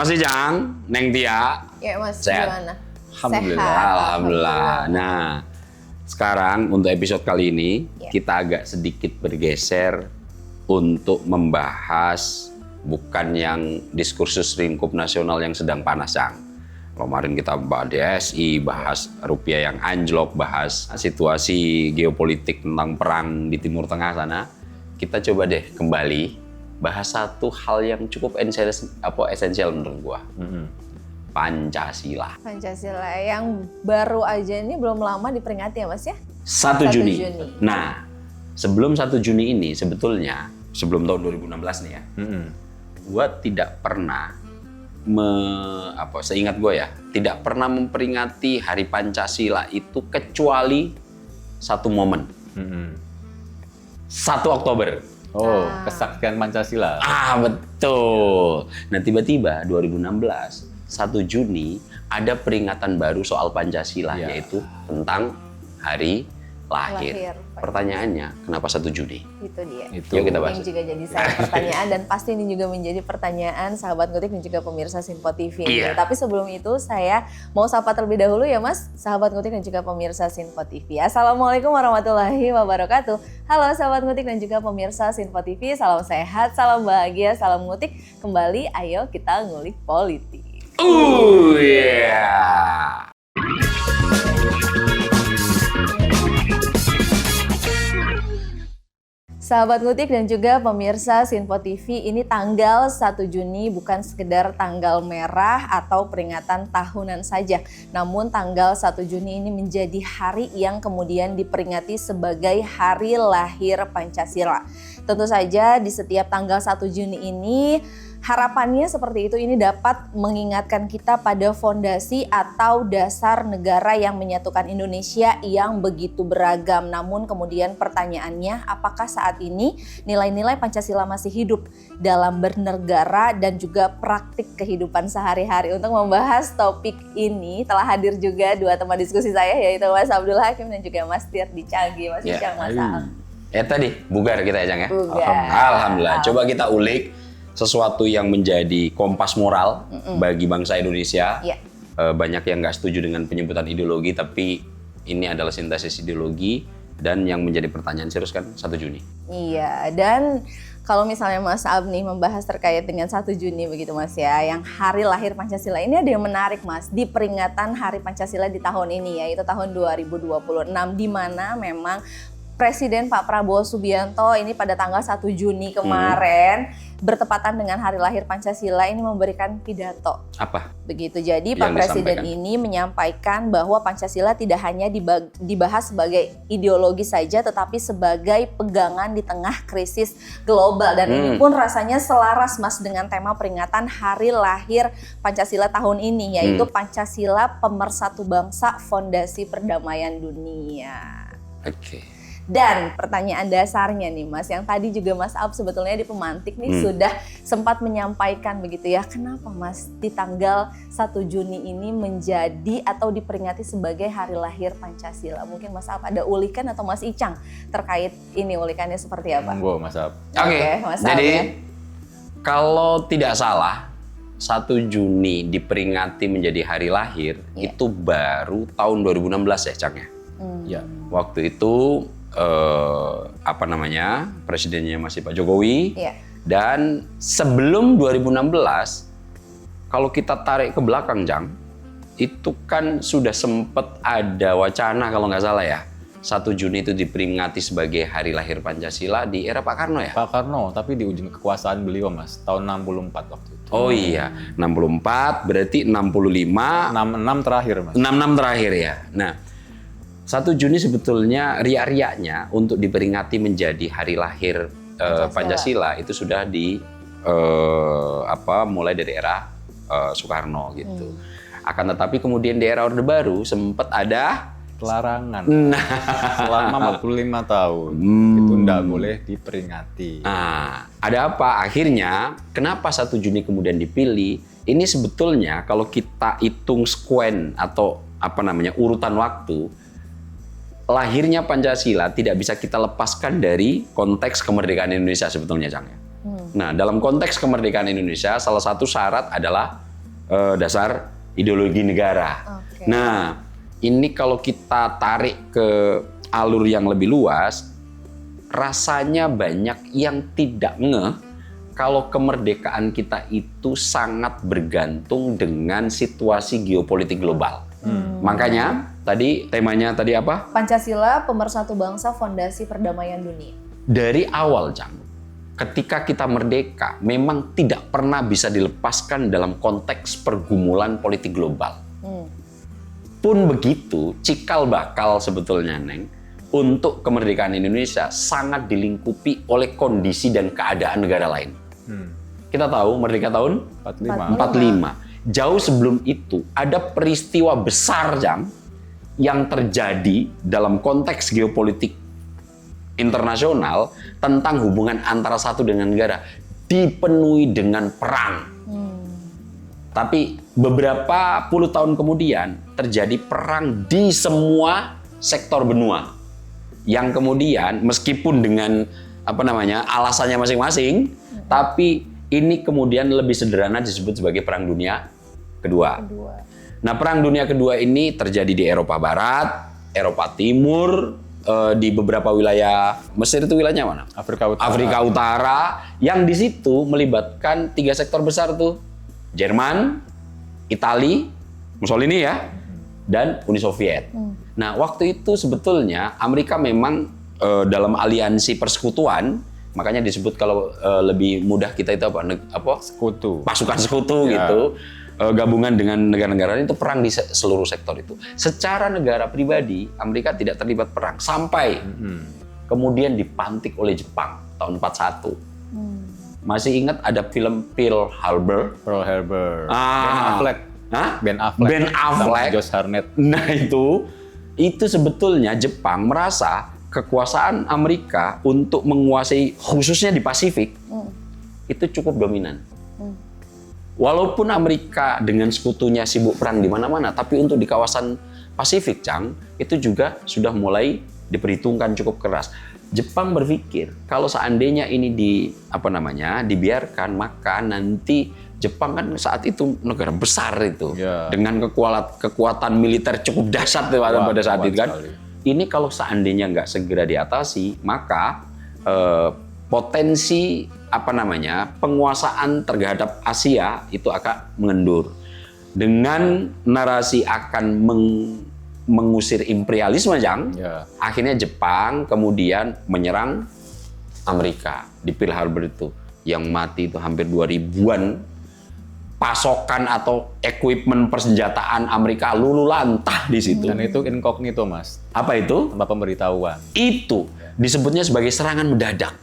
Mas Ijang, Neng Tia. Ya Mas, sehat? gimana? Alhamdulillah, Sehat, alhamdulillah. Nah, sekarang untuk episode kali ini kita agak sedikit bergeser untuk membahas bukan yang diskursus lingkup nasional yang sedang panas, Cang. Kemarin kita bahas DSI, bahas rupiah yang anjlok, bahas situasi geopolitik tentang perang di Timur Tengah sana. Kita coba deh kembali bahas satu hal yang cukup esensial menurut gua. Pancasila. Pancasila yang baru aja ini belum lama diperingati ya Mas ya? 1 Juni. Nah, sebelum 1 Juni ini sebetulnya, sebelum tahun 2016 nih ya, gua tidak pernah seingat gue ya, tidak pernah memperingati Hari Pancasila itu kecuali satu momen. 1 Oktober. Oh, kesaktian Pancasila. Betul. Nah, tiba-tiba 2016, 1 Juni ada peringatan baru soal Pancasila, yaitu tentang Hari Lahir. Pertanyaannya, kenapa 1 Juni? Itu dia. Yuk kita bahas. Yang juga jadi pertanyaan dan pasti ini juga menjadi pertanyaan sahabat Ngutik dan juga pemirsa Sinpo TV. Tapi sebelum itu saya mau sapa terlebih dahulu ya Mas, sahabat Ngutik dan juga pemirsa Sinpo TV. Assalamualaikum warahmatullahi wabarakatuh. Halo sahabat Ngutik dan juga pemirsa Sinpo TV, salam sehat, salam bahagia, salam ngutik. Kembali ayo kita ngulik politik. Sahabat Ngutik dan juga pemirsa Sinpo TV, ini tanggal 1 Juni bukan sekedar tanggal merah atau peringatan tahunan saja. Namun tanggal 1 Juni ini menjadi hari yang kemudian diperingati sebagai Hari Lahir Pancasila. Tentu saja di setiap tanggal 1 Juni ini harapannya seperti itu, ini dapat mengingatkan kita pada fondasi atau dasar negara yang menyatukan Indonesia yang begitu beragam. Namun kemudian pertanyaannya, apakah saat ini nilai-nilai Pancasila masih hidup dalam bernegara dan juga praktik kehidupan sehari-hari? Untuk membahas topik ini telah hadir juga dua teman diskusi saya, yaitu Mas Abdul Hakim dan juga Mas Tirdi Cagi. Mas Icang, Mas Al. Tadi bugar kita ya, Cang ya? Bugar. Alhamdulillah. Coba kita ulik sesuatu yang menjadi kompas moral bagi bangsa Indonesia. Banyak yang nggak setuju dengan penyebutan ideologi, tapi ini adalah sintesis ideologi dan yang menjadi pertanyaan serius kan 1 Juni. Iya, dan kalau misalnya Mas Ab nih membahas terkait dengan 1 Juni begitu Mas ya, yang Hari Lahir Pancasila ini ada yang menarik Mas di peringatan Hari Pancasila di tahun ini, yaitu tahun 2026, di mana memang Presiden Pak Prabowo Subianto ini pada tanggal 1 Juni kemarin bertepatan dengan Hari Lahir Pancasila ini memberikan pidato. Apa? Begitu. Jadi Pak Presiden ini menyampaikan bahwa Pancasila tidak hanya dibahas sebagai ideologi saja, tetapi sebagai pegangan di tengah krisis global. Dan ini pun rasanya selaras Mas dengan tema peringatan Hari Lahir Pancasila tahun ini, yaitu Pancasila Pemersatu Bangsa, Fondasi Perdamaian Dunia. Dan pertanyaan dasarnya nih Mas, yang tadi juga Mas Ab sebetulnya di pemantik nih sudah sempat menyampaikan begitu ya, kenapa Mas di tanggal 1 Juni ini menjadi atau diperingati sebagai Hari Lahir Pancasila? Mungkin Mas Ab ada ulikan atau Mas Icang terkait ini, ulikannya seperti apa? Monggo Mas Ab. Oke, Mas Ab. Jadi kalau tidak salah 1 Juni diperingati menjadi hari lahir itu baru tahun 2016 ya, Cang ya? Ya, waktu itu presidennya masih Pak Jokowi. Dan sebelum 2016, kalau kita tarik ke belakang, Jang, itu kan sudah sempat ada wacana kalau nggak salah ya, 1 Juni itu diperingati sebagai Hari Lahir Pancasila di era Pak Karno ya? Pak Karno, tapi di ujung kekuasaan beliau Mas, tahun 64 waktu itu. Oh iya, 64 berarti 65. 66 terakhir Mas. 66 terakhir ya. Nah, 1 Juni sebetulnya riak-riaknya untuk diperingati menjadi hari lahir Pancasila itu sudah mulai dari era Soekarno gitu. Akan tetapi kemudian di era Orde Baru sempat ada larangan selama 45 tahun itu enggak boleh diperingati. Ada apa? Akhirnya kenapa 1 Juni kemudian dipilih? Ini sebetulnya kalau kita hitung sekuen atau urutan waktu, lahirnya Pancasila tidak bisa kita lepaskan dari konteks kemerdekaan Indonesia sebetulnya, Cang. Nah, dalam konteks kemerdekaan Indonesia, salah satu syarat adalah dasar ideologi negara. Oke. Nah, ini kalau kita tarik ke alur yang lebih luas, rasanya banyak yang tidak ngeh kalau kemerdekaan kita itu sangat bergantung dengan situasi geopolitik global. Makanya tadi temanya tadi apa? Pancasila, pemersatu bangsa, fondasi perdamaian dunia. Dari awal, Cang, ketika kita merdeka, memang tidak pernah bisa dilepaskan dalam konteks pergumulan politik global. Pun begitu, cikal bakal sebetulnya, Neng, untuk kemerdekaan Indonesia sangat dilingkupi oleh kondisi dan keadaan negara lain. Kita tahu merdeka tahun 45. Jauh sebelum itu ada peristiwa besar, Jang, yang terjadi dalam konteks geopolitik internasional tentang hubungan antara satu dengan negara, dipenuhi dengan perang. Tapi beberapa puluh tahun kemudian terjadi perang di semua sektor benua. Yang kemudian meskipun dengan alasannya masing-masing, tapi ini kemudian lebih sederhana disebut sebagai Perang Dunia Kedua. Nah, Perang Dunia Kedua ini terjadi di Eropa Barat, Eropa Timur, di beberapa wilayah. Mesir itu wilayahnya mana? Afrika Utara, yang di situ melibatkan 3 sektor besar tuh. Jerman, Italia, Mussolini ya, dan Uni Soviet. Nah, waktu itu sebetulnya Amerika memang dalam aliansi persekutuan, makanya disebut kalau lebih mudah kita itu Sekutu. pasukan sekutu gitu, gabungan dengan negara-negara itu perang di seluruh sektor itu. Secara negara pribadi, Amerika tidak terlibat perang sampai kemudian dipantik oleh Jepang tahun 41. Masih ingat ada film Pearl Harbor? Pearl Harbor. Ben Affleck. Ben Affleck. Sama Josh Hartnett. Nah itu sebetulnya Jepang merasa kekuasaan Amerika untuk menguasai khususnya di Pasifik itu cukup dominan. Walaupun Amerika dengan sekutunya sibuk perang di mana-mana, tapi untuk di kawasan Pasifik, Cang, itu juga sudah mulai diperhitungkan cukup keras. Jepang berpikir kalau seandainya ini dibiarkan, maka nanti Jepang kan saat itu negara besar itu dengan kekuatan militer cukup dahsyat pada saat itu kan. Sekali. Ini kalau seandainya nggak segera diatasi, maka potensi penguasaan terhadap Asia itu akan mengendur. Dengan narasi akan mengusir imperialisme, Jang, akhirnya Jepang kemudian menyerang Amerika di Pearl Harbor itu, yang mati itu hampir 2000-an. Pasokan atau equipment persenjataan Amerika lulu lantah di situ. Dan itu incognito, Mas. Apa itu? Tanpa pemberitahuan. Itu disebutnya sebagai serangan mendadak.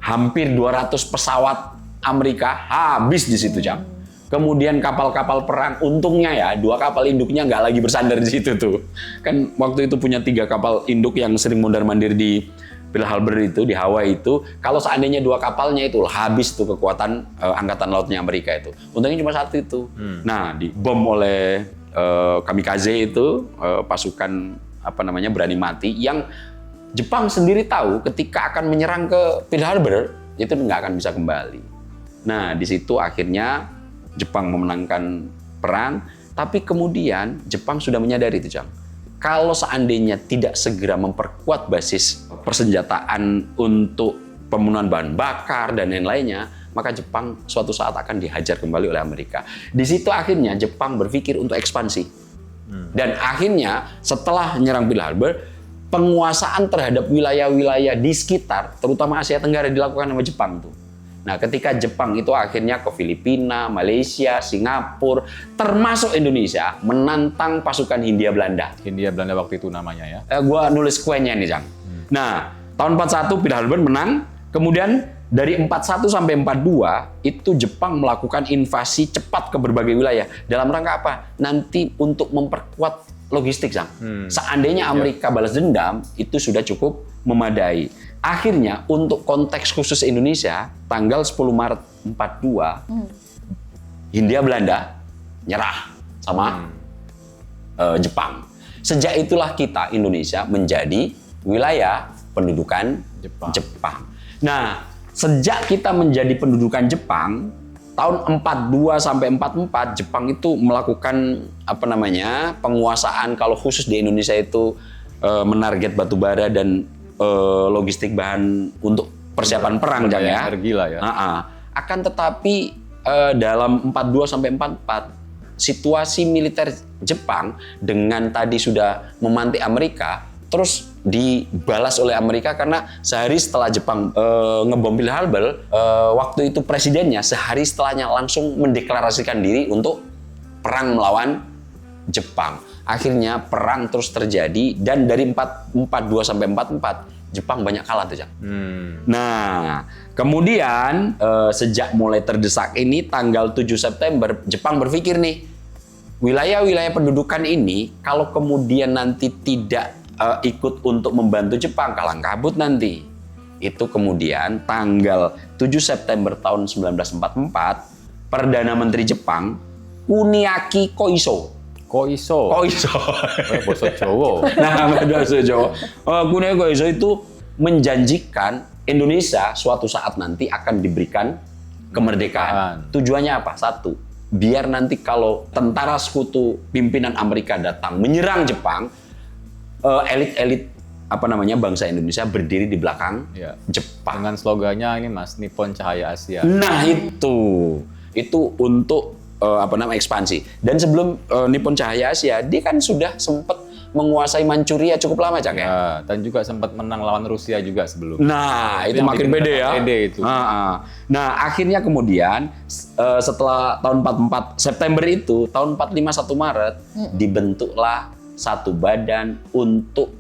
Hampir 200 pesawat Amerika habis di situ, Jang. Kemudian kapal-kapal perang, untungnya ya 2 kapal induknya nggak lagi bersandar di situ tuh. Kan waktu itu punya 3 kapal induk yang sering mondar-mandir di Pearl Harbor itu, di Hawaii itu. Kalau seandainya 2 kapalnya itu habis tuh kekuatan angkatan lautnya Amerika itu. Untungnya cuma 1 itu. Nah, dibom oleh kamikaze itu, pasukan berani mati, yang Jepang sendiri tahu ketika akan menyerang ke Pearl Harbor itu nggak akan bisa kembali. Nah, di situ akhirnya Jepang memenangkan perang, tapi kemudian Jepang sudah menyadari itu, Jang. Kalau seandainya tidak segera memperkuat basis persenjataan untuk pemenuhan bahan bakar dan lain-lainnya, maka Jepang suatu saat akan dihajar kembali oleh Amerika. Di situ akhirnya Jepang berpikir untuk ekspansi. Dan akhirnya setelah menyerang Pearl Harbor, penguasaan terhadap wilayah-wilayah di sekitar, terutama Asia Tenggara, dilakukan sama Jepang tuh. Nah, ketika Jepang itu akhirnya ke Filipina, Malaysia, Singapura, termasuk Indonesia, menantang pasukan Hindia Belanda. Hindia Belanda waktu itu namanya ya. Gua nulis kuenya nih, Jang. Nah, tahun 41 Pearl Harbor menang, kemudian dari 41 sampai 42 itu Jepang melakukan invasi cepat ke berbagai wilayah. Dalam rangka apa? Nanti untuk memperkuat logistik, Jang. Seandainya Amerika balas dendam, itu sudah cukup memadai. Akhirnya untuk konteks khusus Indonesia, tanggal 10 Maret 42, Hindia Belanda nyerah sama Jepang. Sejak itulah kita, Indonesia, menjadi wilayah pendudukan Jepang. Nah, sejak kita menjadi pendudukan Jepang, tahun 42 sampai 44 Jepang itu melakukan penguasaan, kalau khusus di Indonesia itu menarget batu bara dan logistik bahan untuk persiapan perang Jang ya. Energi lah ya. Akan tetapi dalam 42 sampai 44 situasi militer Jepang dengan tadi sudah memantik Amerika, terus dibalas oleh Amerika karena sehari setelah Jepang ngebom Pearl Harbor, waktu itu presidennya sehari setelahnya langsung mendeklarasikan diri untuk perang melawan Jepang. Akhirnya perang terus terjadi dan dari 42 sampai 44 Jepang banyak kalah tuh, Jang. Nah, kemudian sejak mulai terdesak ini tanggal 7 September Jepang berpikir nih, wilayah-wilayah pendudukan ini kalau kemudian nanti tidak ikut untuk membantu Jepang, kalang kabut nanti. Itu kemudian tanggal 7 September tahun 1944 Perdana Menteri Jepang Kuniaki Koiso. Boso Jowo. Nah, bahasa Jawa. Kuniaki Koiso itu menjanjikan Indonesia suatu saat nanti akan diberikan kemerdekaan. Tujuannya apa? Satu, biar nanti kalau tentara sekutu pimpinan Amerika datang menyerang Jepang, elit-elit bangsa Indonesia berdiri di belakang Jepang. Dengan slogannya ini Mas, Nippon Cahaya Asia. Nah, itu untuk ekspansi. Dan sebelum Nippon Cahaya Asia, dia kan sudah sempat menguasai Manchuria cukup lama, Cak ya. Dan juga sempat menang lawan Rusia juga sebelum. Nah, itu makin beda ya. Itu. Nah, akhirnya kemudian setelah tahun 44 September itu, tahun 45 1 Maret dibentuklah satu badan untuk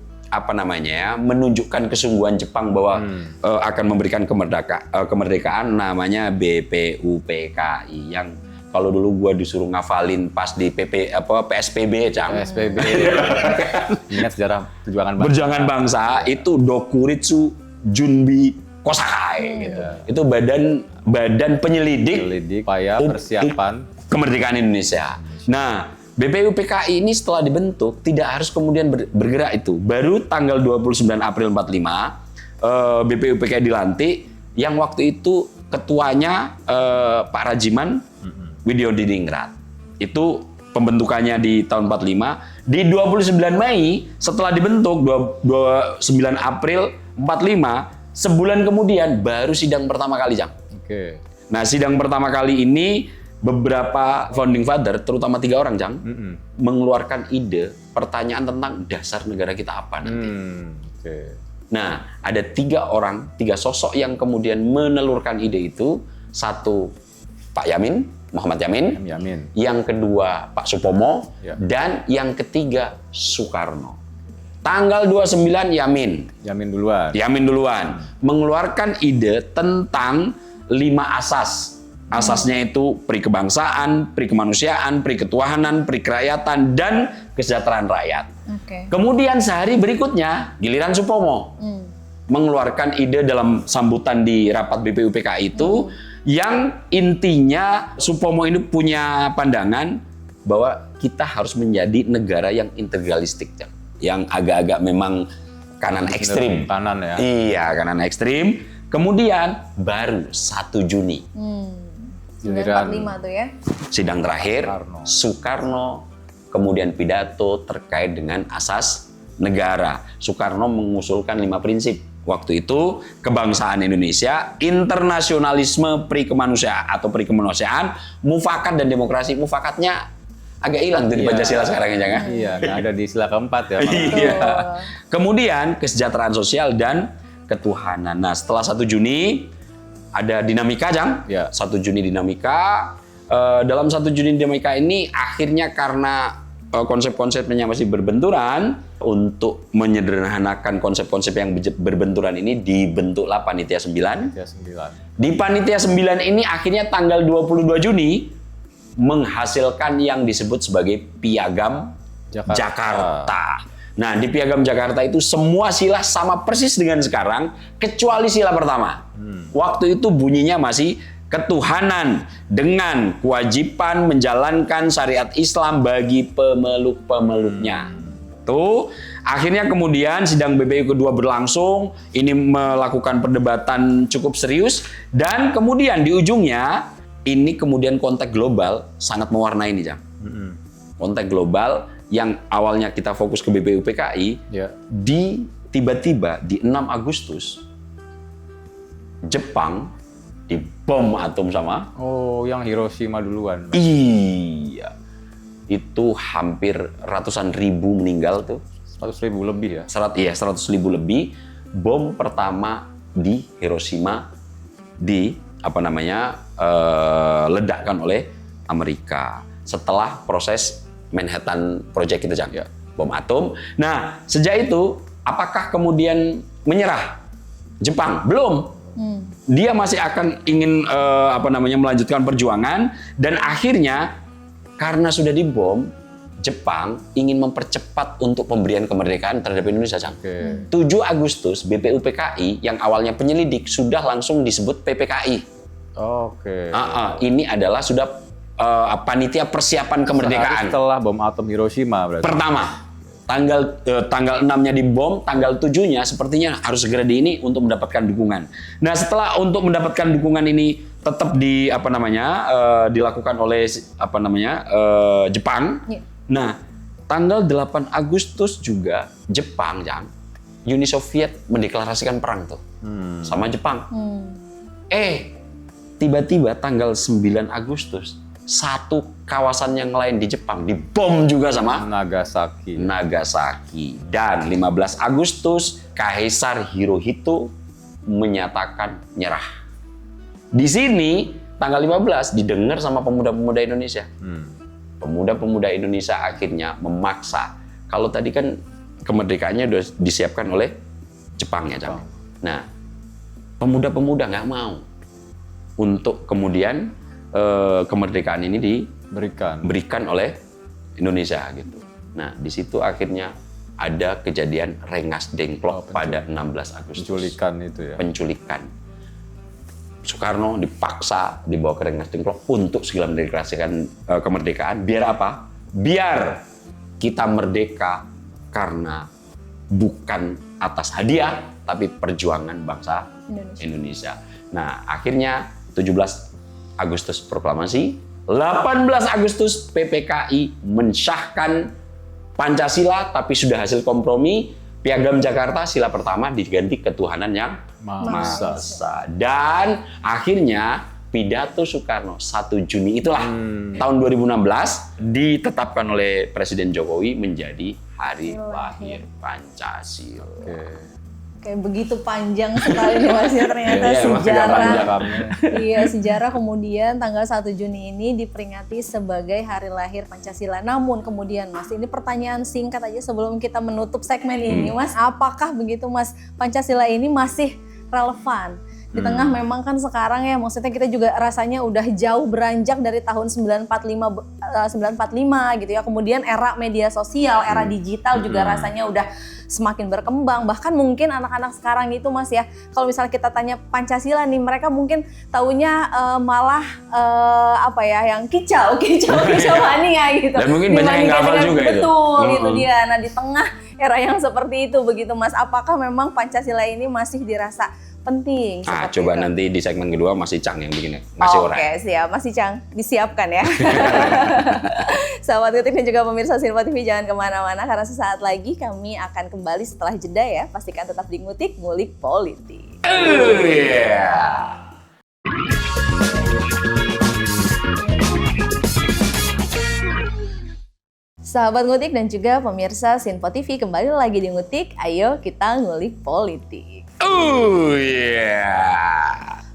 menunjukkan kesungguhan Jepang bahwa akan memberikan kemerdekaan, namanya BPUPKI, yang kalau dulu gua disuruh ngafalin pas di PSPB, Cang. PSPB. Ingat sejarah Perjuangan Bangsa itu Dokuritsu Junbi Kosakai gitu. Itu badan penyelidik upaya persiapan kemerdekaan Indonesia. Nah, BPUPKI ini setelah dibentuk tidak harus kemudian bergerak itu. Baru tanggal 29 April 45 BPUPKI dilantik, yang waktu itu ketuanya Pak Rajiman Widyodiningrat. Itu pembentukannya di tahun 45. Di 29 Mei setelah dibentuk 29 April 45, sebulan kemudian baru sidang pertama kali, Jang. Oke. Nah, sidang pertama kali ini beberapa founding father, terutama 3 orang, Jang, mengeluarkan ide pertanyaan tentang dasar negara kita apa nanti. Nah, ada 3 sosok yang kemudian menelurkan ide itu. Satu, Pak Muhammad Yamin. Yang kedua, Pak Supomo. Dan yang ketiga, Soekarno. Tanggal 29 Yamin duluan. Mengeluarkan ide tentang 5 asas. Asasnya itu pri kebangsaan, pri kemanusiaan, pri ketuhanan, pri kerakyatan, dan kesejahteraan rakyat. Kemudian sehari berikutnya, giliran Supomo mengeluarkan ide dalam sambutan di rapat BPUPKI itu, yang intinya Supomo ini punya pandangan bahwa kita harus menjadi negara yang integralistik, yang agak-agak memang kanan ekstrim. Kanan ya? Iya, kanan ekstrim. Kemudian baru 1 Juni. 1945 tuh ya. Sidang terakhir, Soekarno kemudian pidato terkait dengan asas negara. Soekarno mengusulkan 5 prinsip. Waktu itu kebangsaan Indonesia, internasionalisme, pri kemanusiaan, mufakat dan demokrasi. Mufakatnya agak hilang tuh di Pancasila sekarang, ya. Iya, nggak ada di sila keempat ya. Iya. Kemudian kesejahteraan sosial dan ketuhanan. Nah, setelah 1 Juni ada dinamika, Jang. 1 Juni dinamika. Dalam 1 Juni dinamika ini akhirnya karena konsep-konsepnya masih berbenturan, untuk menyederhanakan konsep-konsep yang berbenturan ini dibentuklah Panitia 9. Di Panitia 9 ini akhirnya tanggal 22 Juni menghasilkan yang disebut sebagai Piagam Jakarta. Nah, di Piagam Jakarta itu semua sila sama persis dengan sekarang, kecuali sila pertama. Waktu itu bunyinya masih ketuhanan dengan kewajiban menjalankan syariat Islam bagi pemeluk-pemeluknya. Tuh, akhirnya kemudian sidang BPU kedua berlangsung, ini melakukan perdebatan cukup serius, dan kemudian di ujungnya ini kemudian konteks global sangat mewarnai nih, Jang. Konteks global yang awalnya kita fokus ke BPUPKI, Ya. tiba-tiba di 6 Agustus, Jepang dibom atom sama Oh, yang Hiroshima duluan. iya. Itu hampir ratusan ribu meninggal tuh. 100.000 lebih ya. 100.000 lebih. Bom pertama di Hiroshima ledakkan oleh Amerika setelah proses Manhattan Project itu, Jang. Ya. Bom atom. Nah, sejak itu apakah kemudian menyerah Jepang? Belum. Dia masih akan ingin melanjutkan perjuangan, dan akhirnya karena sudah dibom, Jepang ingin mempercepat untuk pemberian kemerdekaan terhadap Indonesia, Jang. Oke. 7 Agustus BPUPKI yang awalnya penyelidik sudah langsung disebut PPKI. Oke. Ini adalah sudah panitia persiapan kemerdekaan. Sehari setelah bom atom Hiroshima berarti. Pertama, tanggal 6-nya dibom, tanggal 7-nya sepertinya harus segera untuk mendapatkan dukungan. Nah, setelah untuk mendapatkan dukungan ini tetap dilakukan oleh Jepang. Iya. Nah, tanggal 8 Agustus juga Jepang, Jang, Uni Soviet mendeklarasikan perang tuh sama Jepang. Tiba-tiba tanggal 9 Agustus satu kawasan yang lain di Jepang dibom juga sama Nagasaki. Dan 15 Agustus Kaisar Hirohito menyatakan nyerah. Di sini tanggal 15 didengar sama pemuda-pemuda Indonesia. Pemuda-pemuda Indonesia akhirnya memaksa. Kalau tadi kan kemerdekaannya sudah disiapkan oleh Jepang ya, Jang. Nah, pemuda-pemuda nggak mau untuk kemudian kemerdekaan ini diberikan oleh Indonesia gitu. Nah, di situ akhirnya ada kejadian Rengas Dengklok pada 16 Agustus. Penculikan itu ya. Penculikan. Soekarno dipaksa dibawa ke Rengas Dengklok untuk segera mendeklarasikan kemerdekaan. Biar apa? Biar kita merdeka karena bukan atas hadiah, tapi perjuangan bangsa Indonesia. Nah, akhirnya 17 Agustus proklamasi, 18 Agustus PPKI mensahkan Pancasila, tapi sudah hasil kompromi. Piagam Jakarta sila pertama diganti ketuhanan yang Maha Esa. Dan akhirnya pidato Soekarno 1 Juni itulah tahun 2016 ditetapkan oleh Presiden Jokowi menjadi Hari Lahir Pancasila. Kayak begitu panjang sekali nih Mas ya, ternyata Iya, emang agak sejarah. panjang kami. Iya, sejarah kemudian tanggal 1 Juni ini diperingati sebagai Hari Lahir Pancasila. Namun kemudian Mas, ini pertanyaan singkat aja sebelum kita menutup segmen ini Mas, apakah begitu Mas Pancasila ini masih relevan? Di tengah memang kan sekarang ya, maksudnya kita juga rasanya udah jauh beranjak dari tahun 945 gitu ya. Kemudian era media sosial, era digital juga rasanya udah semakin berkembang. Bahkan mungkin anak-anak sekarang itu Mas ya, kalau misalnya kita tanya Pancasila nih, mereka mungkin taunya malah yang kicau mania gitu. Dan mungkin banyak yang nggak hafal juga itu. Betul, itu dia. Nah, di tengah era yang seperti itu begitu Mas, apakah memang Pancasila ini masih dirasa penting? Coba itu? nanti di segmen kedua masih Cang yang bikin ngasih orang. Oke, siap. Masih Cang, disiapkan ya. Sahabat Ngutik dan juga pemirsa Sinpo TV, jangan kemana-mana karena sesaat lagi kami akan kembali setelah jeda ya. Pastikan tetap di Ngutik, Ngulik Politik. Sahabat Ngutik dan juga pemirsa Sinpo TV, kembali lagi di Ngutik, ayo kita ngulik politik.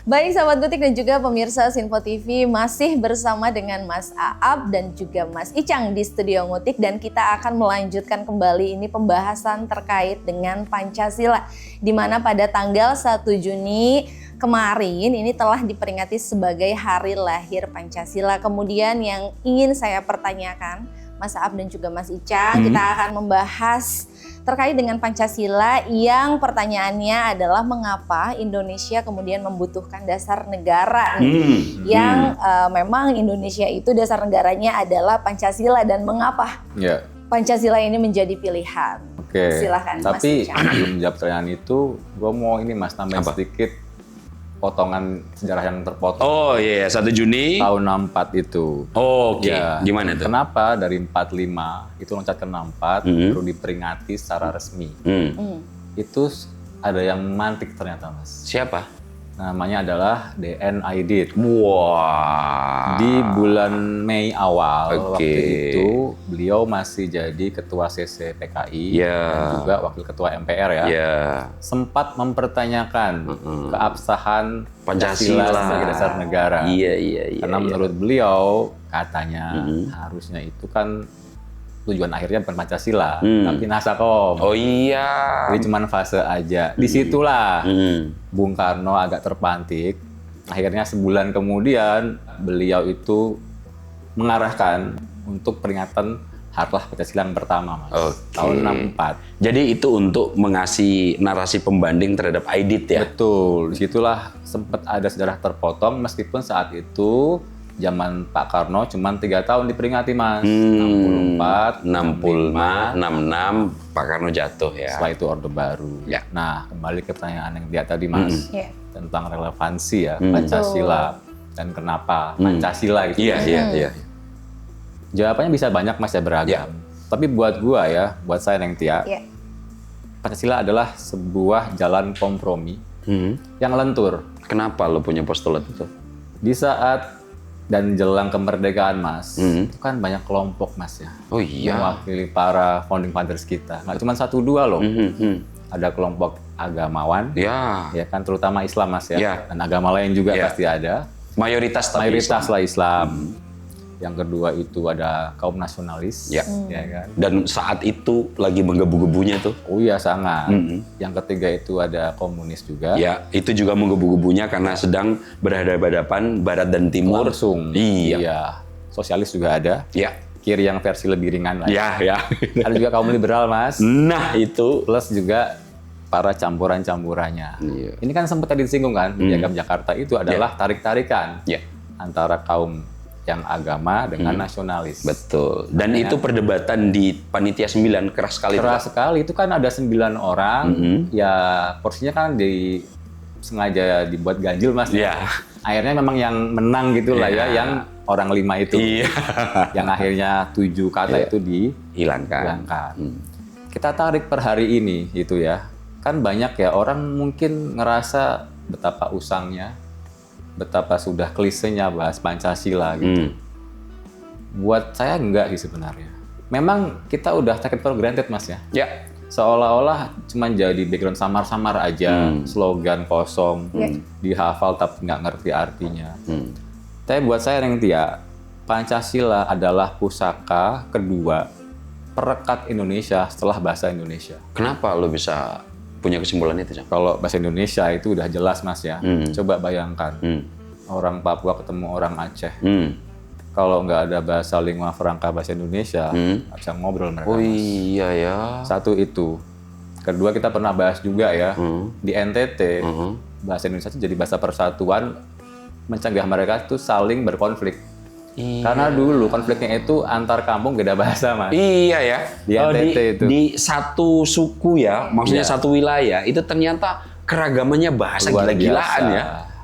Baik sahabat Ngutik dan juga pemirsa Sinpo TV, masih bersama dengan Mas Aap dan juga Mas Icang di studio Ngutik, dan kita akan melanjutkan kembali ini pembahasan terkait dengan Pancasila, di mana pada tanggal 1 Juni kemarin ini telah diperingati sebagai Hari Lahir Pancasila. Kemudian yang ingin saya pertanyakan Mas Aap dan juga Mas Icang, kita akan membahas terkait dengan Pancasila yang pertanyaannya adalah mengapa Indonesia kemudian membutuhkan dasar negara nih, yang memang Indonesia itu dasar negaranya adalah Pancasila, dan mengapa Pancasila ini menjadi pilihan. Oke. Silakan Tapi Mas Icang. sebelum menjawab pertanyaan itu, gue mau ini Mas nambahin sedikit potongan sejarah yang terpotong Oh iya, 1 Juni. tahun 64 itu. Oh, oke. Ya, Gimana tuh? Kenapa dari 45 itu loncat ke 64 baru diperingati secara resmi? Itu ada yang mantik ternyata, Mas. Siapa? Namanya adalah DN Aidit. Wah. Di bulan Mei awal Oke. waktu itu beliau masih jadi ketua CC PKI Ya. dan juga wakil ketua MPR ya. Ya. Sempat mempertanyakan keabsahan Pancasila sebagai dasar negara. Iya. Karena menurut beliau katanya harusnya itu kan tujuan akhirnya bukan Pancasila, tapi Nasakom. Oh iya. Jadi cuman fase aja. Disitulah Bung Karno agak terpantik. Akhirnya sebulan kemudian beliau itu mengarahkan untuk peringatan Harlah Pancasila yang pertama, Mas. Oke. Tahun 64. Jadi itu untuk mengasih narasi pembanding terhadap Aidit ya? Betul. Disitulah sempat ada sejarah terpotong meskipun saat itu zaman Pak Karno cuma 3 tahun diperingati, Mas. 64, 65, 66, Pak Karno jatuh ya. Setelah itu Orde Baru. Ya. Nah, kembali ke pertanyaan yang dia tadi, Mas. Iya. Tentang relevansi ya, Pancasila. Dan kenapa Pancasila gitu. Iya. Jawabannya bisa banyak, Mas, ya, beragam. Tapi buat gua ya, buat saya Neng Tia, Iya. Pancasila adalah sebuah jalan kompromi yang lentur. Kenapa lo punya postulat itu? Di saat dan jelang kemerdekaan, Mas, itu kan banyak kelompok, Mas, ya. Oh iya. Mewakili para founding fathers kita. Nggak cuma 1-2 loh. Ada kelompok agamawan, Ya. ya kan, terutama Islam, Mas, ya. Ya. Dan agama lain juga Ya. pasti ada. Mayoritas tapi Mayoritas Islam. lah Islam. Yang kedua itu ada kaum nasionalis, Ya. ya kan. Dan saat itu lagi menggebu-gebunya tuh. Oh iya, sangat. Yang ketiga itu ada komunis juga. Ya, itu juga menggebu-gebunya karena sedang berhadapan-hadapan Barat dan Timur. Langsung. Iya. Sosialis juga ada. Ya. Kiri yang versi lebih ringan lah. Ya. Ada juga kaum liberal, Mas. Nah, itu. Plus juga para campuran-campurannya. Iya. Ini kan sempat tadi disinggung kan, Piagam Jakarta itu adalah tarik-tarikan Ya. antara kaum yang agama dengan nasionalis. Betul. Dan itu perdebatan di Panitia 9 keras sekali. Keras sekali, itu kan ada 9 orang, ya porsinya kan sengaja dibuat ganjil, Mas. Iya. Akhirnya memang yang menang gitu lah ya, Iya. yang orang 5 itu. Iya. Yang akhirnya 7 kata itu Hilangkan. dihilangkan. Kita tarik per hari ini gitu ya. Kan banyak ya orang mungkin ngerasa betapa usangnya, betapa sudah klisenya bahas Pancasila gitu. Buat saya enggak sih sebenarnya. Memang kita udah take it for granted, Mas ya. Ya. Seolah-olah cuma jadi background samar-samar aja, slogan kosong, dihafal tapi nggak ngerti artinya. Tapi buat saya Neng Tia, Pancasila adalah pusaka kedua perekat Indonesia setelah bahasa Indonesia. Kenapa lo bisa punya kesimpulan itu, Cang? Kalau bahasa Indonesia itu udah jelas, Mas ya. Coba bayangkan, orang Papua ketemu orang Aceh. Kalau nggak ada bahasa lingua franca bahasa Indonesia, nggak bisa ngobrol mereka. Oh Mas. iya ya. Satu itu. Kedua, kita pernah bahas juga ya, di NTT, bahasa Indonesia itu jadi bahasa persatuan, mencegah mereka itu saling berkonflik. Karena dulu konfliknya itu antar kampung beda bahasa, Mas. Iya ya. Di NTT itu. Di satu suku ya, maksudnya satu wilayah, itu ternyata keragamannya bahasa Luar gila-gilaan biasa. ya.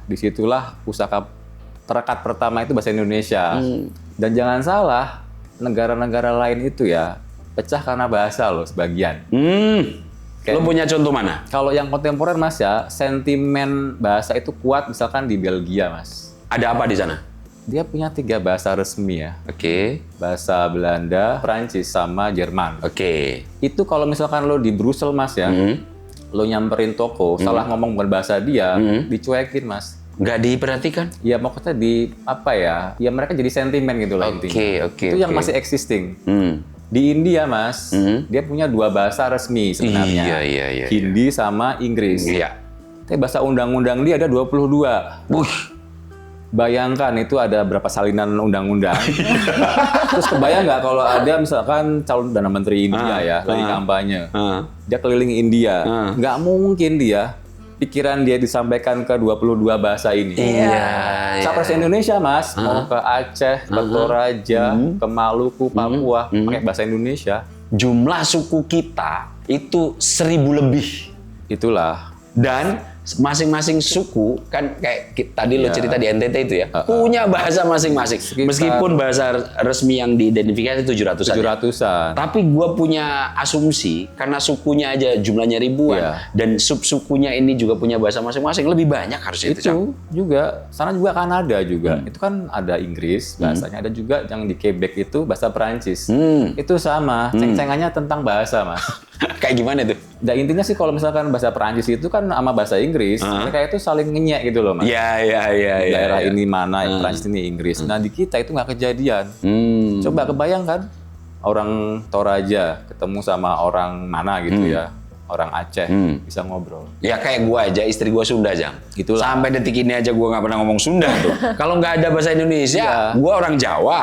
Disitulah pusaka perekat pertama itu bahasa Indonesia. Dan jangan salah, negara-negara lain itu ya pecah karena bahasa loh sebagian. Lo punya contoh mana? Kalau yang kontemporer, Mas ya, sentimen bahasa itu kuat misalkan di Belgia, Mas. Ada apa di sana? Dia punya 3 bahasa resmi ya. Oke. Bahasa Belanda, Prancis, sama Jerman. Oke. Itu kalau misalkan lo di Brussel, Mas ya, lo nyamperin toko, salah ngomong bukan bahasa dia, dicuekin, Mas. Nggak diperhatikan? Ya maksudnya di apa ya? Ya mereka jadi sentimen gitu lah intinya. Oke. Itu yang masih existing. Di India, Mas, dia punya 2 bahasa resmi sebenarnya. Iya. Hindi sama Inggris. Iya. Tapi bahasa undang-undang dia ada 22. Bayangkan itu ada berapa salinan undang-undang. Terus kebayang nggak kalau ada misalkan calon Perdana Menteri India ya, lagi kampanye. Dia keliling India. Nggak mungkin dia pikiran dia disampaikan ke 22 bahasa ini. Iya. Capres Indonesia, Mas, mau ke Aceh, ke Toraja, ke Maluku, Papua, pakai bahasa Indonesia. Jumlah suku kita itu 1000 lebih. Itulah. Dan masing-masing suku kan kayak tadi lo Iya. cerita di NTT itu ya, punya bahasa masing-masing. Meskipun bahasa resmi yang diidentifikasi 700-an. 700-an. Tapi gue punya asumsi karena sukunya aja jumlahnya ribuan Iya. dan sub-sukunya ini juga punya bahasa masing-masing, lebih banyak harusnya itu. Cang. Itu juga, sana juga Kanada juga. Itu kan ada Inggris bahasanya, ada juga yang di Quebec itu bahasa Perancis. Itu sama, ceng-cengannya tentang bahasa, Mas. Kayak gimana tuh? Dan intinya sih kalau misalkan bahasa Perancis itu kan sama bahasa Inggris, mereka itu saling ngenyek gitu loh, Mas. Iya. Daerah ini mana, yang Perancis ini Inggris. Nah di kita itu nggak kejadian. Coba kebayangkan orang Toraja ketemu sama orang mana gitu ya, orang Aceh bisa ngobrol. Ya kayak gua aja, istri gua Sunda, Jang. Itulah. Sampai detik ini aja gua nggak pernah ngomong Sunda tuh. Kalau nggak ada bahasa Indonesia, Iya. gua orang Jawa.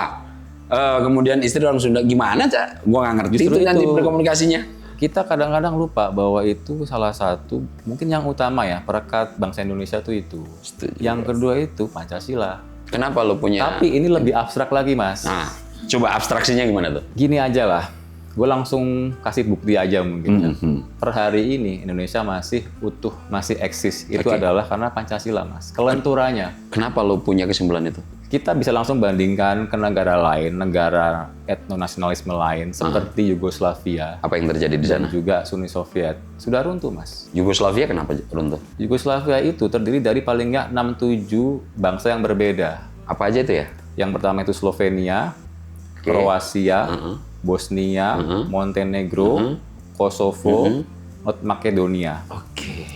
Kemudian istri orang Sunda, gimana, Cak? Gua nggak ngerti Justru itu nanti itu. berkomunikasinya. Kita kadang-kadang lupa bahwa itu salah satu, mungkin yang utama ya, perekat bangsa Indonesia tuh itu. Setuju. Yang kedua itu Pancasila. Kenapa lo punya? Tapi ini lebih abstrak lagi, Mas. Nah, coba abstraksinya gimana tuh? Gini aja lah, gue langsung kasih bukti aja mungkin. Ya. Per hari ini Indonesia masih utuh, masih eksis. Itu Oke. adalah karena Pancasila, Mas. Kelenturannya. Kenapa lo punya kesimpulan itu? Kita bisa langsung bandingkan ke negara lain, negara etnonasionalisme lain seperti Yugoslavia Apa yang terjadi di dan sana? juga Uni Soviet. Sudah runtuh, Mas. Yugoslavia kenapa runtuh? Yugoslavia itu terdiri dari paling nggak 6-7 bangsa yang berbeda. Apa aja itu ya? Yang pertama itu Slovenia, Oke. Kroasia, Bosnia, Montenegro, Kosovo, North Makedonia. Oke.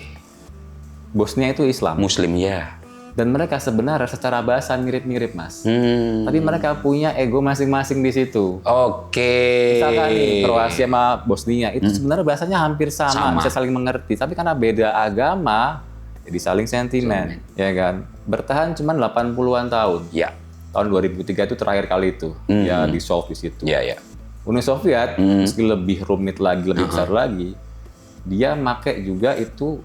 Bosnia itu Islam. Muslim ya. Dan mereka sebenarnya secara bahasa mirip-mirip, Mas. Tapi Hmm. mereka punya ego masing-masing di situ. Oke. Misalkan nih, Kroasia sama Bosnia itu sebenarnya bahasanya hampir sama, Sama. bisa saling mengerti. Tapi karena beda agama, jadi saling sentimen, ya kan? Bertahan cuma 80-an tahun. Ya. Tahun 2003 itu terakhir kali itu, ya dissolve di situ. Ya. Uni Soviet, meski lebih rumit lagi, lebih besar lagi, dia make juga itu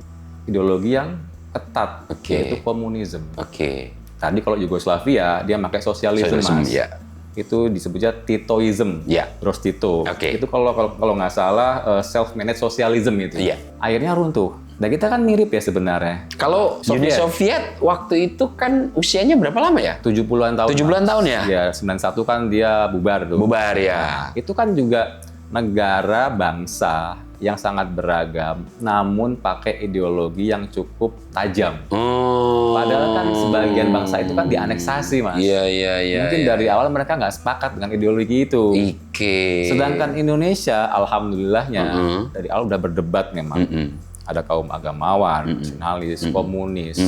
ideologi yang ketat, Oke. yaitu komunisme. Oke. Tadi kalau Yugoslavia, dia pakai sosialisme, Sosialisme, Mas. ya. Itu disebutnya Titoism, Ya. Terus Tito. Oke. Itu kalau nggak salah self-managed socialism itu. Iya. Akhirnya runtuh. Dan kita kan mirip ya sebenarnya. Kalau Uni Soviet waktu itu kan usianya berapa lama ya? 70-an tahun. 70-an Mas. tahun ya? Ya, 91 kan dia bubar tuh. Bubar ya. Itu kan juga negara bangsa yang sangat beragam, namun pakai ideologi yang cukup tajam. Oh. Padahal kan sebagian bangsa itu kan dianeksasi, Mas. Iya. Mungkin dari awal mereka nggak sepakat dengan ideologi itu. Oke. Sedangkan Indonesia, alhamdulillahnya, dari awal udah berdebat memang. Ada kaum agamawan, nasionalis, komunis,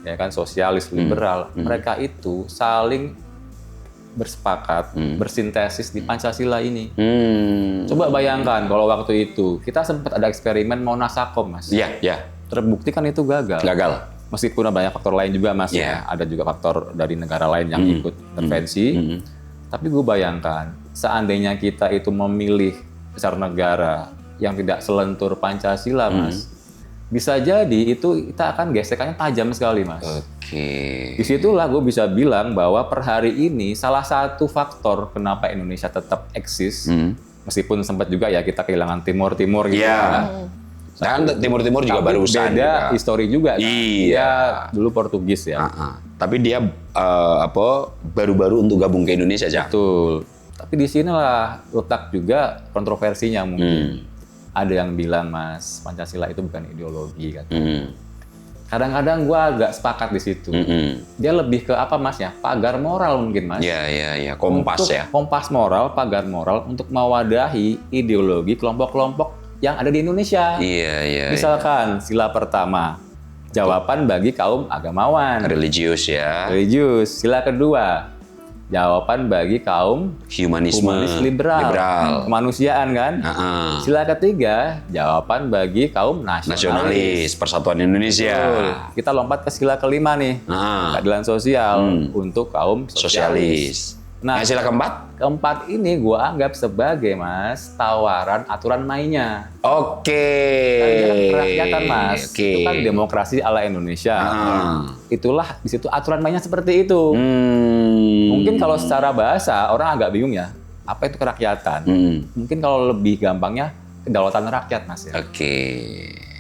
ya kan, sosialis, liberal. Mereka itu saling bersepakat, bersintesis di Pancasila ini. Coba bayangkan kalau waktu itu kita sempat ada eksperimen mau nasakom, Mas. Iya. Terbukti kan itu gagal. Gagal. Meskipun ada banyak faktor lain juga, Mas. Iya. Ya. Ada juga faktor dari negara lain yang ikut intervensi. Tapi gue bayangkan, seandainya kita itu memilih besar negara yang tidak selentur Pancasila, Mas, bisa jadi itu kita akan gesekannya tajam sekali, Mas. Oke. Disitulah gue bisa bilang bahwa per hari ini salah satu faktor kenapa Indonesia tetap eksis, meskipun sempat juga ya kita kehilangan Timur gitu. Iya. Dan Timur-Timur juga Tapi barusan. beda juga. histori juga. Kan? Iya. Dia dulu Portugis ya. Tapi dia baru-baru untuk gabung ke Indonesia aja. Betul. Tapi di sinilah letak juga kontroversinya mungkin. Ada yang bilang, Mas, Pancasila itu bukan ideologi kan. Kadang-kadang gue agak sepakat di situ. Dia lebih ke apa, Mas ya? Pagar moral mungkin, Mas. Iya. Kompas Untuk ya. Kompas moral, pagar moral untuk mewadahi ideologi kelompok-kelompok yang ada di Indonesia. Iya. Misalkan sila pertama, jawaban bagi kaum agamawan, Religius ya. religius. Sila kedua, jawaban bagi kaum Humanisme. humanis liberal, kemanusiaan kan. Sila ketiga, jawaban bagi kaum Nasionalis. Persatuan Indonesia. Betul. Kita lompat ke sila kelima nih, keadilan sosial untuk kaum sosialis. Nah, sila keempat? Keempat ini gua anggap sebagai, Mas, tawaran aturan mainnya. Oke. Kan dia kan kerakyatan, Mas. Oke. Itu kan demokrasi ala Indonesia. Itulah di situ aturan mainnya seperti itu. Mungkin kalau secara bahasa orang agak bingung ya, apa itu kerakyatan? Mungkin kalau lebih gampangnya kedaulatan rakyat, Mas ya. Oke.